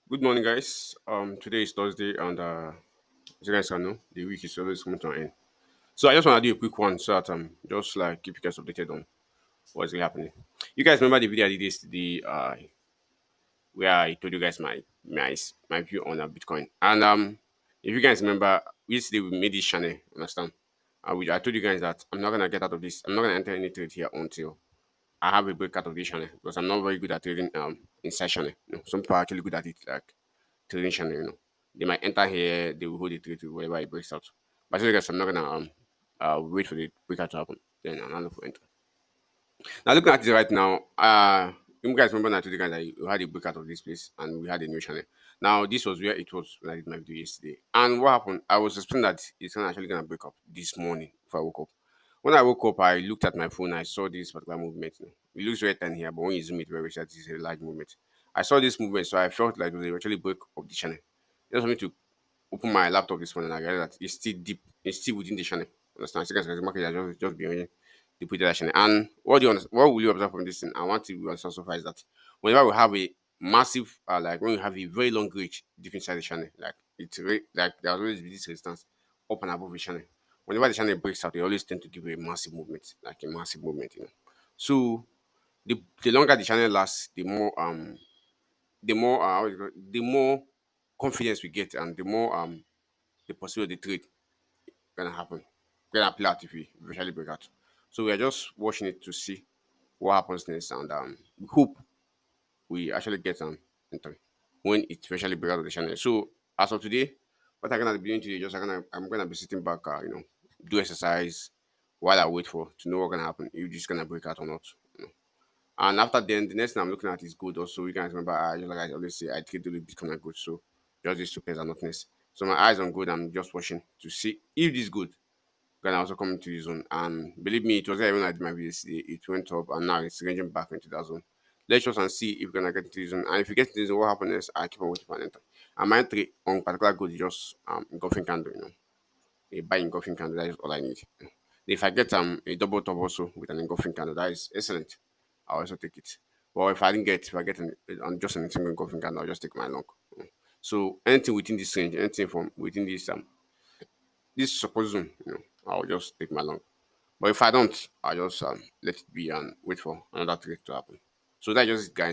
Good morning, guys. Today is Thursday, and as you guys can know, the week is always coming to an end. So I just want to do a quick one so that just like keep you guys updated on what's really happening. You guys remember the video I did yesterday, where I told you guys my view on Bitcoin, and if you guys remember, yesterday we made this channel. Understand? I told you guys that I'm not gonna get out of this. I'm not gonna enter any trade here until I have a breakout of this channel because I'm not very good at trading inside channel. Some people are actually good at it, like trading channel. They might enter here, they will hold the trade to wherever it breaks out. But I guess I'm not gonna wait for the breakout to happen. Then I'm not look for enter. Now looking at it right now, you guys remember that today guys that we had a breakout of this place and we had a new channel. Now this was where it was when I did my video yesterday. And what happened? I was expecting that it's actually gonna break up this morning if I woke up. When I woke up, I looked at my phone. I saw this particular movement. It looks very tiny here, but when you zoom it very much, it's a large movement. I saw this movement, so I felt like it was actually break of the channel. Just for me to open my laptop this morning, and I realized that it's still deep, it's still within the channel. Understand? Second, the market has just been deep within the channel. And what will you observe from this thing? I want to also surprise that whenever we have a massive, like when we have a very long reach deep inside the channel, like like there's always this resistance up and above the channel. Whenever the channel breaks out, they always tend to give a massive movement, like a massive movement. So the longer the channel lasts, the more confidence we get, and the more the possibility of the trade gonna happen, gonna play out if we eventually break out. So we are just watching it to see what happens next, and we hope we actually get enter when it eventually break out of the channel. So as of today, what I'm gonna be doing today, I'm gonna be sitting back, do exercise while I wait for to know what's gonna happen, if it's gonna break out or not. And after then, the next thing I'm looking at is gold. Also, you guys remember, like I always say, I trade only Bitcoin and gold. So just these two pairs are not next. So my eyes on gold. I'm just watching to see if this good can also come into the zone. And believe me, it was there even at my video yesterday. It went up and now it's ranging back into that zone. Let's just and see if we're gonna get into the zone. And if you get into the zone, what happens is I keep on waiting for an enter. And my entry on particular gold is just engulfing candle. A buy engulfing candle. That is all I need. If I get a double top also with an engulfing candle, that is excellent. I'll also take it. But if I get on just an single engulfing candle, I'll just take my long. So anything within this range, anything from within this support zone, I'll just take my long. But if I don't, I'll just let it be and wait for another trade to happen. So that's just it, guys.